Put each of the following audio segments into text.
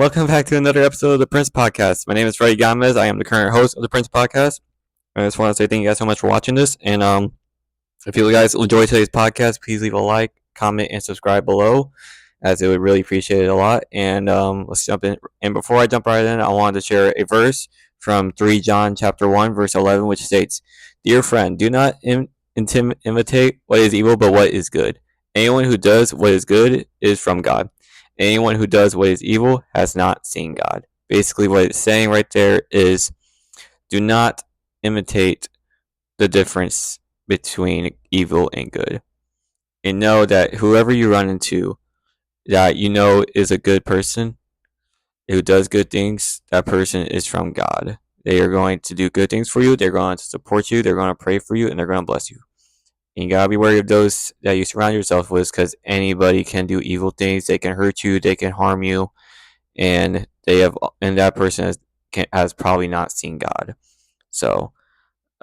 welcome back to another episode of the Prince Podcast. My name is Freddy Gamez. I am the current host of the Prince Podcast. I just want to say thank you guys so much for watching this. And if you guys enjoy today's podcast, please leave a like, comment, and subscribe below, as it would really appreciate it a lot. And let's jump in. And before I jump right in, I wanted to share a verse from 3 John chapter 1, verse 11, which states, "Dear friend, do not imitate what is evil, but what is good. Anyone who does what is good is from God. Anyone who does what is evil has not seen God." Basically, what it's saying right there is do not imitate the difference between evil and good. And know that whoever you run into that you know is a good person who does good things, that person is from God. They are going to do good things for you. They're going to support you. They're going to pray for you, and they're going to bless you. And you gotta be wary of those that you surround yourself with, because anybody can do evil things. They can hurt you. They can harm you, and that person has probably not seen God. So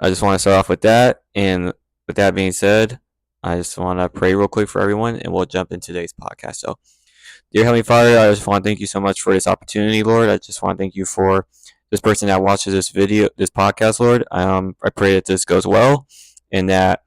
I just want to start off with that. And with that being said, I just want to pray real quick for everyone, and we'll jump into today's podcast. So, dear Heavenly Father, I just want to thank you so much for this opportunity, Lord. I just want to thank you for this person that watches this podcast, Lord. I pray that this goes well, and that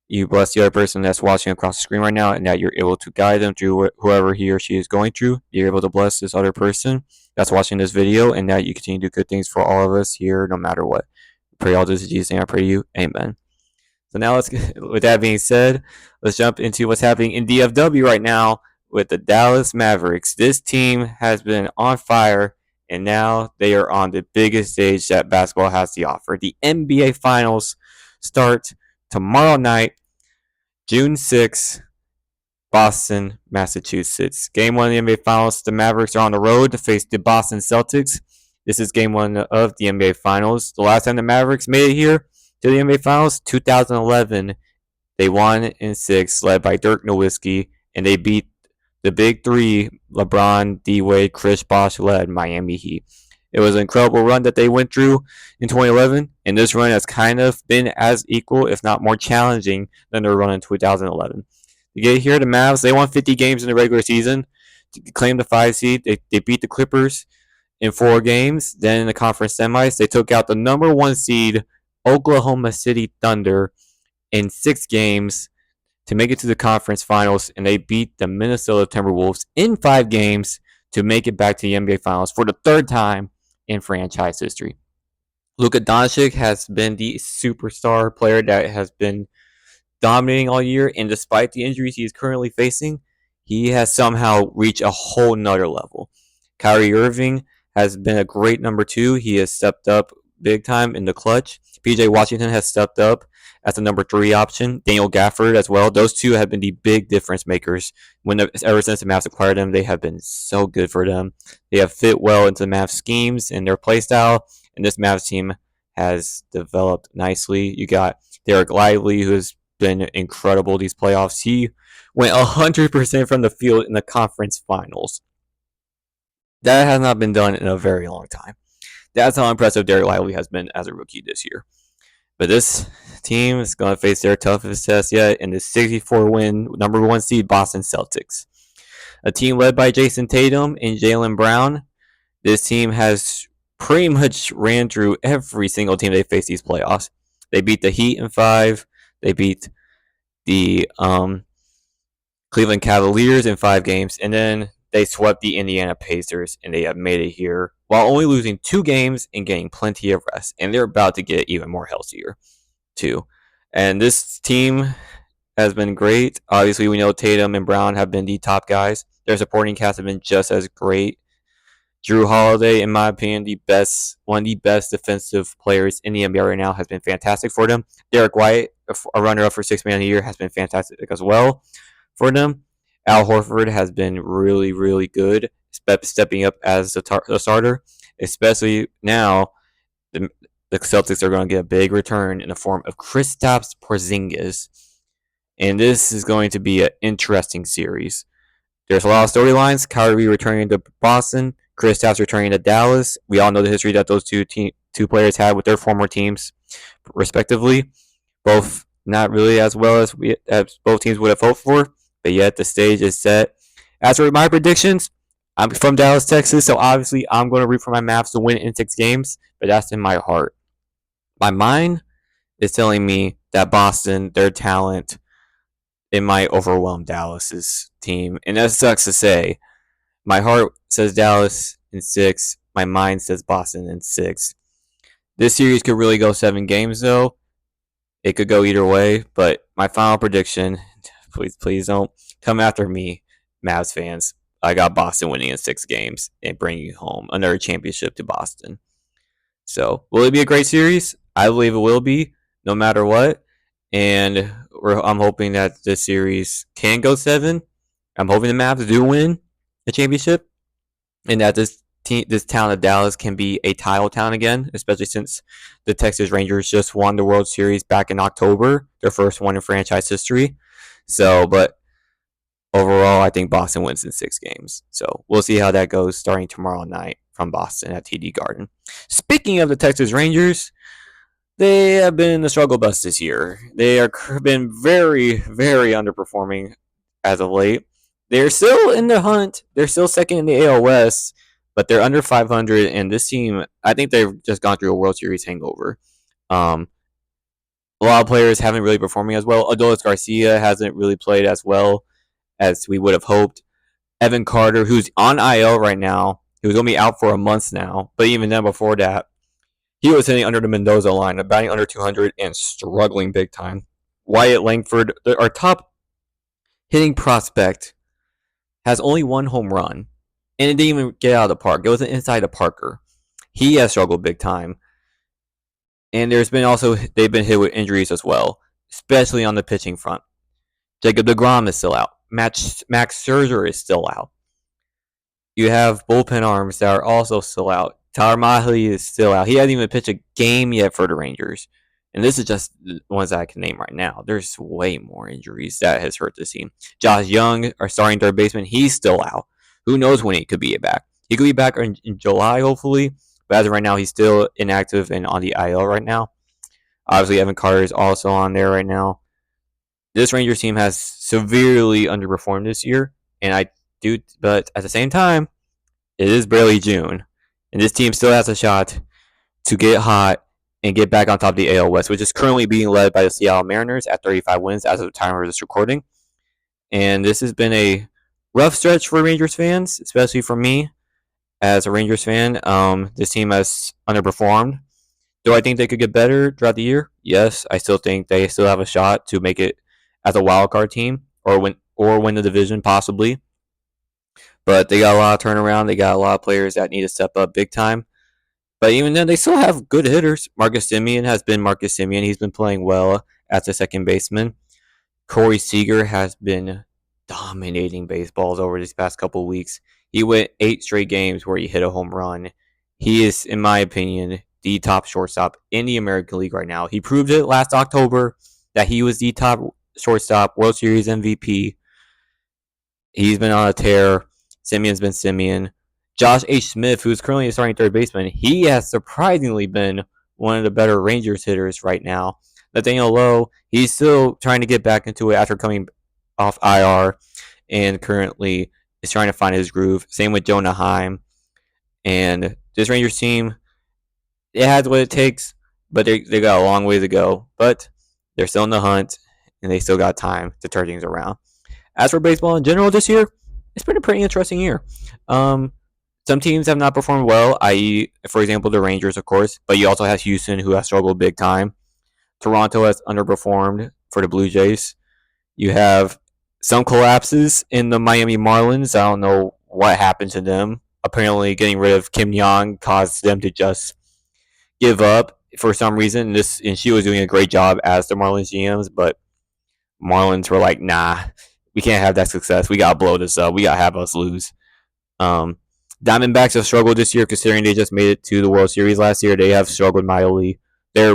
you bless the other person that's watching across the screen right now, and that you're able to guide them through whoever he or she is going through. You're able to bless this other person that's watching this video, and that you continue to do good things for all of us here, no matter what. I pray all this in Jesus' name. I pray to you. Amen. So now with that being said, let's jump into what's happening in DFW right now with the Dallas Mavericks. This team has been on fire, and now they are on the biggest stage that basketball has to offer. The NBA Finals start tomorrow night, June 6th, Boston, Massachusetts. Game 1 of the NBA Finals. The Mavericks are on the road to face the Boston Celtics. This is Game 1 of the NBA Finals. The last time the Mavericks made it here to the NBA Finals, 2011. They won in 6, led by Dirk Nowitzki, and they beat the Big Three, LeBron, D-Wade, Chris Bosh-led Miami Heat. It was an incredible run that they went through in 2011, and this run has kind of been as equal, if not more challenging, than their run in 2011. To get here, the Mavs, they won 50 games in the regular season to claim the 5 seed. They beat the Clippers in 4 games. Then in the conference semis, they took out the number 1 seed, Oklahoma City Thunder, in 6 games to make it to the conference finals, and they beat the Minnesota Timberwolves in 5 games to make it back to the NBA Finals for the 3rd time in franchise history. Luka Doncic has been the superstar player that has been dominating all year, and despite the injuries he is currently facing, he has somehow reached a whole nother level. Kyrie Irving has been a great number 2. He has stepped up big time in the clutch. PJ Washington has stepped up as the number 3 option. Daniel Gafford as well. Those two have been the big difference makers. Ever since the Mavs acquired them, they have been so good for them. They have fit well into the Mavs schemes and their play style, and this Mavs team has developed nicely. You got Derek Lively, who has been incredible these playoffs. He went 100% from the field in the conference finals. That has not been done in a very long time. That's how impressive Derek Lively has been as a rookie this year. But this team is going to face their toughest test yet in the 64-win, number 1 seed Boston Celtics. A team led by Jason Tatum and Jaylen Brown. This team has pretty much ran through every single team they faced these playoffs. They beat the Heat in 5. They beat the Cleveland Cavaliers in 5 games. And then they swept the Indiana Pacers, and they have made it here while only losing 2 games and getting plenty of rest. And they're about to get even more healthier, too. And this team has been great. Obviously, we know Tatum and Brown have been the top guys. Their supporting cast have been just as great. Drew Holiday, in my opinion, one of the best defensive players in the NBA right now, has been fantastic for them. Derek White, a runner-up for 6th Man of the Year, has been fantastic as well for them. Al Horford has been really, really good, stepping up as the starter. Especially now, the Celtics are going to get a big return in the form of Kristaps Porzingis. And this is going to be an interesting series. There's a lot of storylines. Kyrie returning to Boston, Kristaps returning to Dallas. We all know the history that those two players had with their former teams, respectively. Both not really as well as both teams would have hoped for, but yet the stage is set. As for my predictions, I'm from Dallas, Texas, so obviously I'm going to root for my Mavs to win in 6 games, but that's in my heart. My mind is telling me that Boston, their talent, it might overwhelm Dallas's team, and that sucks to say. My heart says Dallas in 6. My mind says Boston in 6. This series could really go 7 games, though. It could go either way, but my final prediction, please don't come after me, Mavs fans. I got Boston winning in 6 games and bringing home another championship to Boston. So, will it be a great series? I believe it will be, no matter what. And I'm hoping that this series can go 7. I'm hoping the Mavs do win a championship, and that this town of Dallas can be a title town again, especially since the Texas Rangers just won the World Series back in October, their first one in franchise history. So, but overall, I think Boston wins in 6 games. So we'll see how that goes starting tomorrow night from Boston at TD Garden. Speaking of the Texas Rangers, they have been the struggle bus this year. They have been very, very underperforming as of late. They're still in the hunt. They're still second in the AL West, but they're under 500. And this team, I think they've just gone through a World Series hangover. Um, a lot of players haven't really performing as well. Adolis Garcia hasn't really played as well as we would have hoped. Evan Carter, who's on IL right now, he was going to be out for a month now. But even then, before that, he was hitting under the Mendoza line, batting under 200 and struggling big time. Wyatt Langford, our top hitting prospect, has only 1 home run, and it didn't even get out of the park. It was inside a Parker. He has struggled big time, and they've been hit with injuries as well, especially on the pitching front. Jacob deGrom is still out. Max Scherzer is still out. You have bullpen arms that are also still out. Tyler Mahle is still out. He hasn't even pitched a game yet for the Rangers. And this is just the ones that I can name right now. There's way more injuries that has hurt this team. Josh Young, our starting third baseman, he's still out. Who knows when he could be back? He could be back in July, hopefully. But as of right now, he's still inactive and on the IL right now. Obviously, Evan Carter is also on there right now. This Rangers team has severely underperformed this year. But at the same time, it is barely June. And this team still has a shot to get hot and get back on top of the AL West, which is currently being led by the Seattle Mariners at 35 wins as of the time of this recording. And this has been a rough stretch for Rangers fans, especially for me as a Rangers fan. This team has underperformed. Do I think they could get better throughout the year? Yes, I still think they still have a shot to make it as a wild card team or win the division possibly. But they got a lot of turnaround. They got a lot of players that need to step up big time. But even then, they still have good hitters. Marcus Semien has been Marcus Semien. He's been playing well as a second baseman. Corey Seager has been dominating baseballs over these past couple of weeks. He went 8 straight games where he hit a home run. He is, in my opinion, the top shortstop in the American League right now. He proved it last October that he was the top shortstop, World Series MVP. He's been on a tear. Semien's been Semien. Josh H. Smith, who's currently a starting third baseman, he has surprisingly been one of the better Rangers hitters right now. Nathaniel Lowe, he's still trying to get back into it after coming off IR and currently is trying to find his groove. Same with Jonah Heim. And this Rangers team, it has what it takes, but they got a long way to go. But they're still in the hunt, and they still got time to turn things around. As for baseball in general this year, it's been a pretty interesting year. Some teams have not performed well, i.e., for example, the Rangers, of course, but you also have Houston, who has struggled big time. Toronto has underperformed for the Blue Jays. You have some collapses in the Miami Marlins. I don't know what happened to them. Apparently, getting rid of Kim Young caused them to just give up for some reason. And she was doing a great job as the Marlins GMs, but Marlins were like, nah, we can't have that success. We got to blow this up. We got to have us lose. Diamondbacks have struggled this year considering they just made it to the World Series last year. They have struggled mightily. They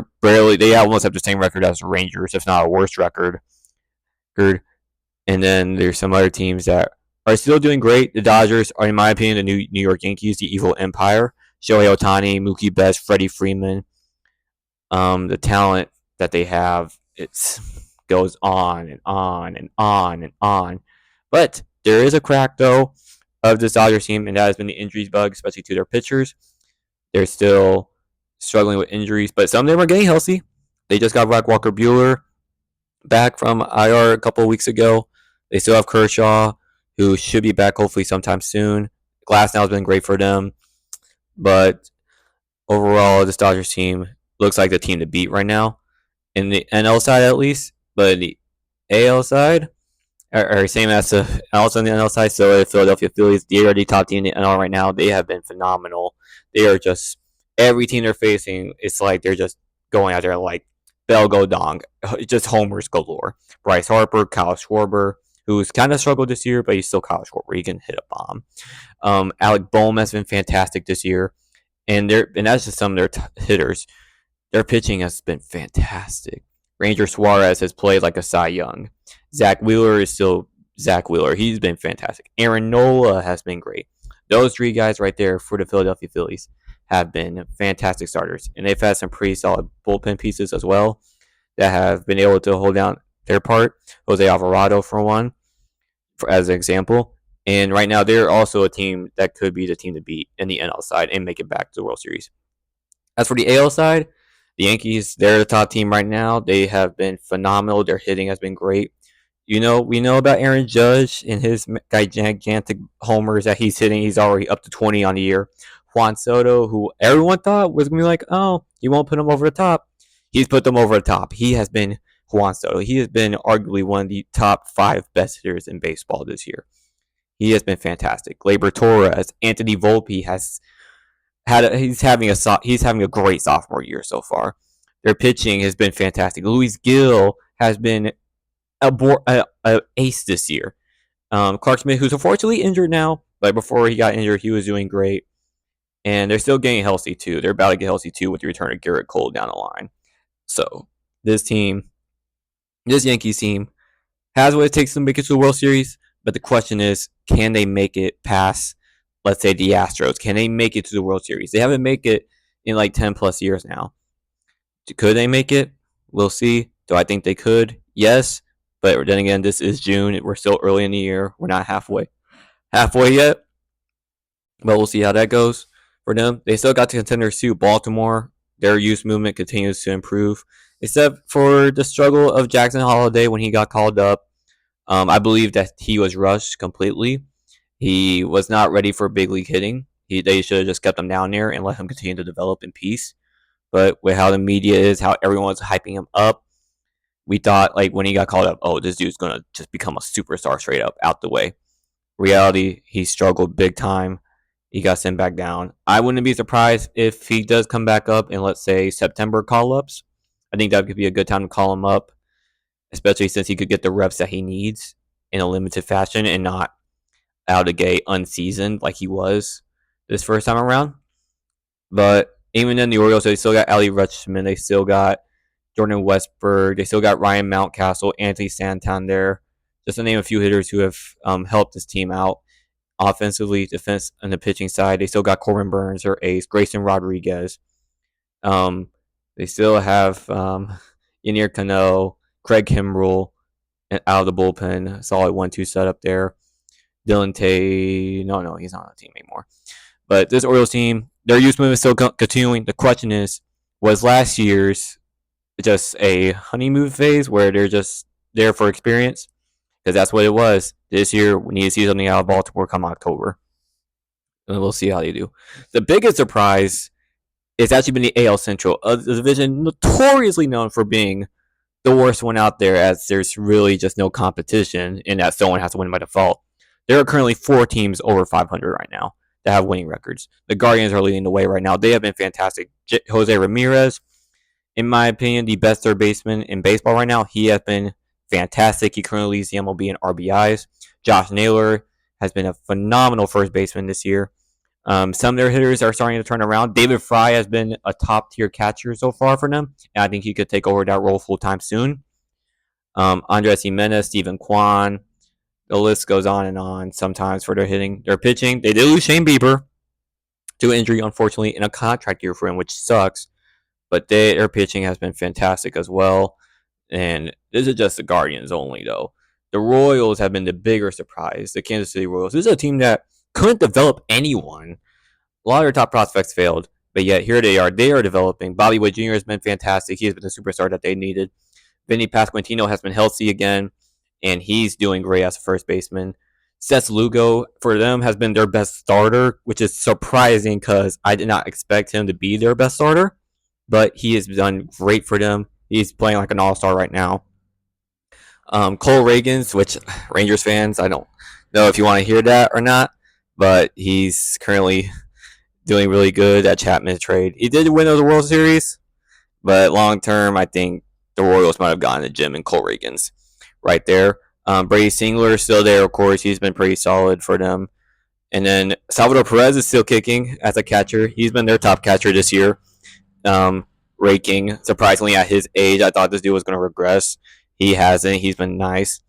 almost have the same record as the Rangers, if not a worse record. And then there's some other teams that are still doing great. The Dodgers are, in my opinion, the New York Yankees, the evil empire. Shohei Ohtani, Mookie Betts, Freddie Freeman. The talent that they have, it goes on and on and on and on. But there is a crack, though. of this Dodgers team, and that has been the injuries bug, especially to their pitchers. They're still struggling with injuries, but some of them are getting healthy. They just got Walker Buehler back from IR a couple of weeks ago. They still have Kershaw, who should be back hopefully sometime soon. Glass now has been great for them, but overall, this Dodgers team looks like the team to beat right now in the NL side at least. But the AL side, or same as the also on the NL side, so the Philadelphia Phillies, they are the top team in the NL right now. They have been phenomenal. They are just every team they're facing. It's like they're just going out there like Bell Go Dong, just homers galore. Bryce Harper, Kyle Schwarber, who's kind of struggled this year, but he's still Kyle Schwarber. He can hit a bomb. Alec Bohm has been fantastic this year, and that's just some of their hitters. Their pitching has been fantastic. Ranger Suarez has played like a Cy Young. Zach Wheeler is still Zach Wheeler. He's been fantastic. Aaron Nola has been great. Those three guys right there for the Philadelphia Phillies have been fantastic starters. And they've had some pretty solid bullpen pieces as well that have been able to hold down their part. Jose Alvarado, for one, as an example. And right now, they're also a team that could be the team to beat in the NL side and make it back to the World Series. As for the AL side, the Yankees, they're the top team right now. They have been phenomenal. Their hitting has been great. We know about Aaron Judge and his gigantic homers that he's hitting. He's already up to 20 on the year. Juan Soto, who everyone thought was going to be like, oh, he won't put him over the top. He's put them over the top. He has been Juan Soto. He has been arguably one of the top 5 best hitters in baseball this year. He has been fantastic. Gleyber Torres, Anthony Volpe he's having a great sophomore year so far. Their pitching has been fantastic. Luis Gil has been a ace this year. Clark Smith, who's unfortunately injured now, but before he got injured, he was doing great. And they're still getting healthy too. They're about to get healthy too with the return of Garrett Cole down the line. So this Yankees team, has what it takes to make it to the World Series. But the question is, can they make it past, let's say, the Astros? Can they make it to the World Series? They haven't made it in like 10 plus years now. Could they make it? We'll see. Do I think they could? Yes. But then again, this is June. We're still early in the year. We're not halfway yet. But we'll see how that goes for them. They still got the contenders too. Baltimore, their youth movement continues to improve, except for the struggle of Jackson Holliday when he got called up. I believe that he was rushed completely. He was not ready for big league hitting. They should have just kept him down there and let him continue to develop in peace. But with how the media is, how everyone's hyping him up, we thought like when he got called up, oh, this dude's gonna just become a superstar straight up out the way. Reality, he struggled big time. He got sent back down. I wouldn't be surprised if he does come back up in, let's say, September call-ups. I think that could be a good time to call him up, especially since he could get the reps that he needs in a limited fashion and not out of the gate unseasoned like he was this first time around. But even then, the Orioles, they still got Ali Rutschman. They still got Jordan Westberg. They still got Ryan Mountcastle, Anthony Santander, just to name a few hitters who have helped this team out offensively, defense, and the pitching side. They still got Corbin Burns, their ace, Grayson Rodriguez. They still have Ynier Cano, Craig Kimbrell out of the bullpen. Solid 1-2 setup there. Dylan Tay, no, he's not on the team anymore. But this Orioles team, their youth movement is still continuing. The question is, was last year's just a honeymoon phase where they're just there for experience? Because that's what it was. This year, we need to see something out of Baltimore come October. And we'll see how they do. The biggest surprise is actually been the AL Central, a division notoriously known for being the worst one out there, as there's really just no competition in that someone has to win by default. There are currently 4 teams over 500 right now that have winning records. The Guardians are leading the way right now. They have been fantastic. Jose Ramirez, in my opinion, the best third baseman in baseball right now. He has been fantastic. He currently leads the MLB in RBIs. Josh Naylor has been a phenomenal first baseman this year. Some of their hitters are starting to turn around. David Fry has been a top-tier catcher so far for them, and I think he could take over that role full-time soon. Andres Jimenez, Stephen Kwan, the list goes on and on sometimes for their hitting. Their pitching, they did lose Shane Bieber to injury, unfortunately, in a contract year for him, which sucks. But their pitching has been fantastic as well. And this is just the Guardians only, though. The Royals have been the bigger surprise. The Kansas City Royals. This is a team that couldn't develop anyone. A lot of their top prospects failed, but yet here they are. They are developing. Bobby Witt Jr. has been fantastic. He has been the superstar that they needed. Vinny Pasquantino has been healthy again, and he's doing great as a first baseman. Seth Lugo, for them, has been their best starter, which is surprising because I did not expect him to be their best starter, but he has done great for them. He's playing like an all-star right now. Cole Reagans, which Rangers fans, I don't know if you want to hear that or not, but he's currently doing really good at Chapman trade. He did win the World Series, but long term, I think the Royals might have gotten a Jim and Cole Reagans right there. Brady Singler is still there, of course. He's been pretty solid for them. And then Salvador Perez is still kicking as a catcher. He's been their top catcher this year, raking. Surprisingly, at his age, I thought this dude was going to regress. He hasn't. He's been nice,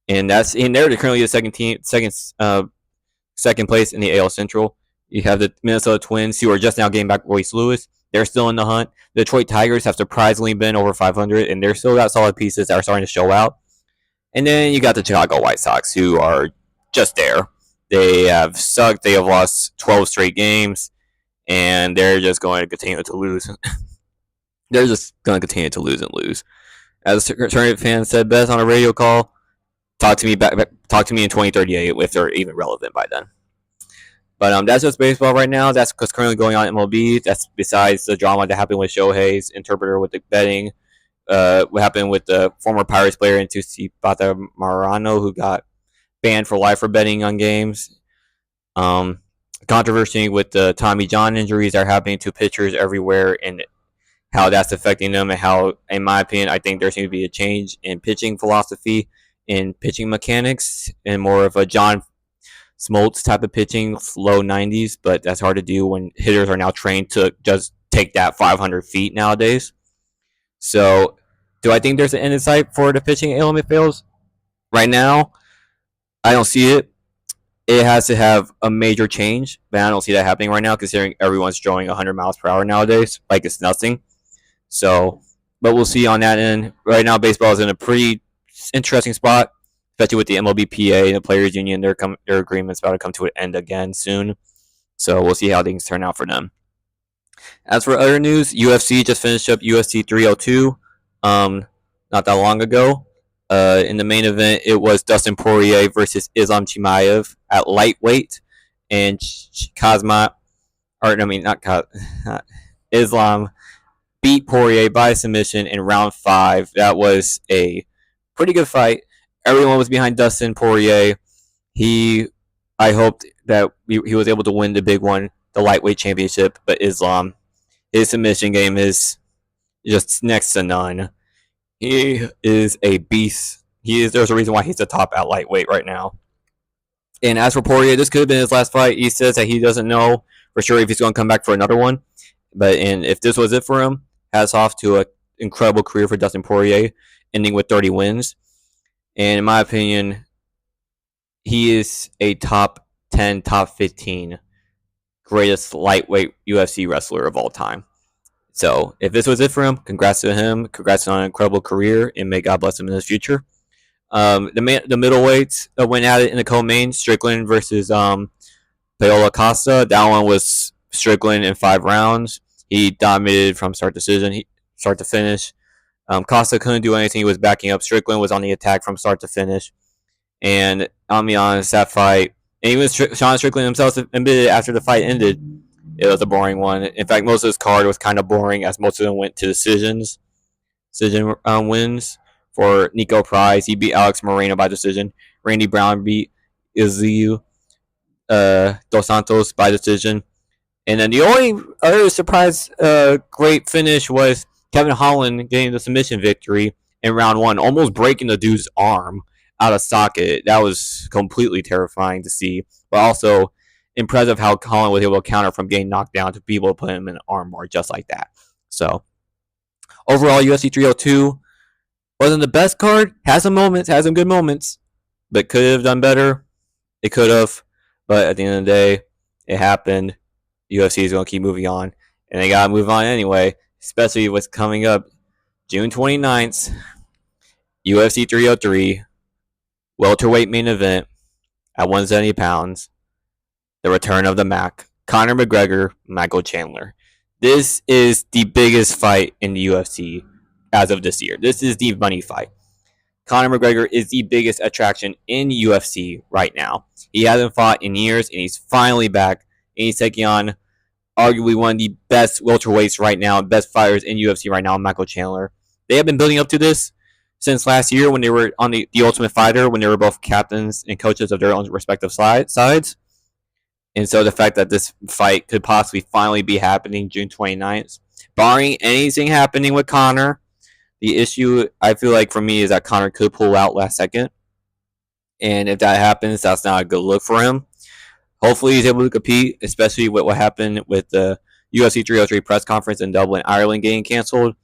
and they're currently the second place in the AL Central. You have the Minnesota Twins, who are just now getting back Royce Lewis. They're still in the hunt. The Detroit Tigers have surprisingly been over 500, and they're still got solid pieces that are starting to show out. And then you got the Chicago White Sox, who are just there. They have sucked. They have lost 12 straight games, and they're just going to continue to lose. They're just going to continue to lose and lose. As a tournament fan said best on a radio call, talk to me in 2038 if they're even relevant by then. But that's just baseball right now. That's what's currently going on in MLB. That's besides the drama that happened with Shohei's interpreter with the betting. What happened with the former Pirates player Bata Marano, who got banned for life for betting on games. Controversy with the Tommy John injuries that are happening to pitchers everywhere, and how that's affecting them, and how, in my opinion, I think there seems to be a change in pitching philosophy, in pitching mechanics, and more of a John Smoltz type of pitching, low 90s, but that's hard to do when hitters are now trained to just take that 500 feet nowadays. So, do I think there's an end in sight for the pitching element fails? Right now, I don't see it. It has to have a major change, but I don't see that happening right now, considering everyone's throwing 100 miles per hour nowadays, like it's nothing. So, but we'll see on that end. Right now, baseball is in a pretty interesting spot, especially with the MLBPA and the Players Union. Their agreement's about to come to an end again soon. So we'll see how things turn out for them. As for other news, UFC just finished up UFC 302 not that long ago. In the main event, it was Dustin Poirier versus Islam Chimaev at lightweight, and Islam beat Poirier by submission in round 5. That was a pretty good fight. Everyone was behind Dustin Poirier. I hoped that he was able to win the big one, the lightweight championship, but Islam, his submission game is just next to none. He is a beast. There's a reason why he's the top at lightweight right now. And as for Poirier, this could have been his last fight. He says that he doesn't know for sure if he's going to come back for another one. And if this was it for him, hats off to an incredible career for Dustin Poirier, ending with 30 wins. And in my opinion, he is a top 10, top 15 greatest lightweight UFC wrestler of all time. So if this was it for him, congrats to him. Congrats on an incredible career, and may God bless him in his future. The middleweights went at it in the co-main, Strickland versus Paola Costa. That one was Strickland in 5 rounds. He dominated from start to finish. Costa couldn't do anything. He was backing up. Strickland was on the attack from start to finish. And I'll be honest, that fight, and even Sean Strickland himself admitted after the fight ended, it was a boring one. In fact, most of his card was kind of boring, as most of them went to decision wins. For Nico Price, he beat Alex Moreno by decision. Randy Brown beat Izzy Dos Santos by decision. And then the only other surprise great finish was Kevin Holland getting the submission victory in round 1, almost breaking the dude's arm out of socket. That was completely terrifying to see, but also impressive how Holland was able to counter from getting knocked down to be able to put him in an armbar just like that. So overall, UFC 302 wasn't the best card. Has some good moments, but could have done better. It could have, but at the end of the day, it happened. UFC is going to keep moving on, and they got to move on anyway, especially what's coming up June 29th, UFC 303, welterweight main event at 170 pounds. the return of the Mac, Conor McGregor, Michael Chandler. This is the biggest fight in the UFC as of this year. This is the money fight. Conor McGregor is the biggest attraction in UFC right now. He hasn't fought in years, and he's finally back. And he's taking on arguably one of the best welterweights right now, best fighters in UFC right now, Michael Chandler. They have been building up to this since last year when they were on the Ultimate Fighter, when they were both captains and coaches of their own respective sides. And so the fact that this fight could possibly finally be happening June 29th, barring anything happening with Conor, the issue I feel like for me is that Conor could pull out last second. And if that happens, that's not a good look for him. Hopefully he's able to compete, especially with what happened with the UFC 303 press conference in Dublin, Ireland getting canceled.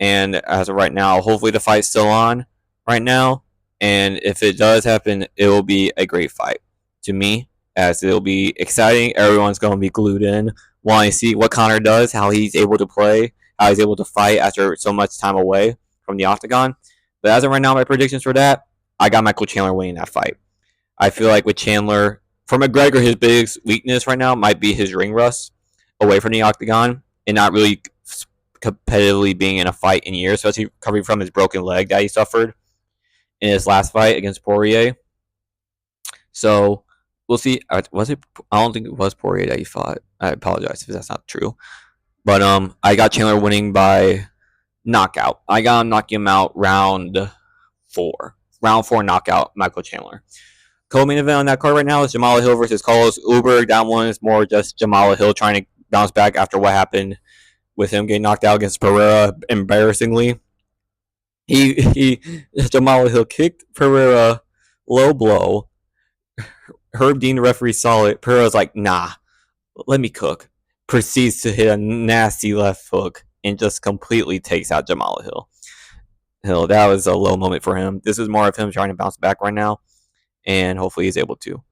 And as of right now, hopefully the fight's still on right now. And if it does happen, it will be a great fight to me, as it'll be exciting. Everyone's going to be glued in, wanting to see what Conor does, how he's able to play, how he's able to fight after so much time away from the Octagon. But as of right now, my predictions for that, I got Michael Chandler winning that fight. I feel like with Chandler, for McGregor, his biggest weakness right now might be his ring rust away from the Octagon and not really competitively being in a fight in years, especially coming from his broken leg that he suffered in his last fight against Poirier. So we'll see. Was it? I don't think it was Poirier that he fought. I apologize if that's not true. But I got Chandler winning by knockout. I got him knocking him out round 4. Round 4 knockout, Michael Chandler. Co-main event on that card right now is Jamala Hill versus Carlos Uber. That one is more just Jamala Hill trying to bounce back after what happened with him getting knocked out against Pereira embarrassingly. Jamala Hill kicked Pereira low blow. Herb Dean, the referee, saw it. Pereira's like, nah, let me cook. Proceeds to hit a nasty left hook and just completely takes out Jamala Hill. That was a low moment for him. This is more of him trying to bounce back right now, and hopefully he's able to.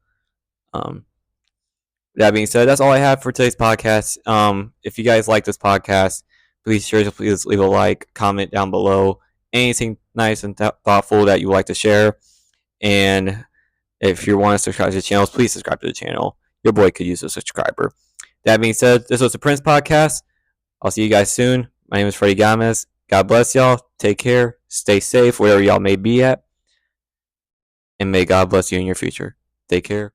That being said, that's all I have for today's podcast. If you guys like this podcast, please leave a like, comment down below, anything nice and thoughtful that you would like to share. And if you want to subscribe to the channel, please subscribe to the channel. Your boy could use a subscriber. That being said, this was the Prince Podcast. I'll see you guys soon. My name is Freddy Gamez. God bless y'all. Take care. Stay safe wherever y'all may be at. And may God bless you in your future. Take care.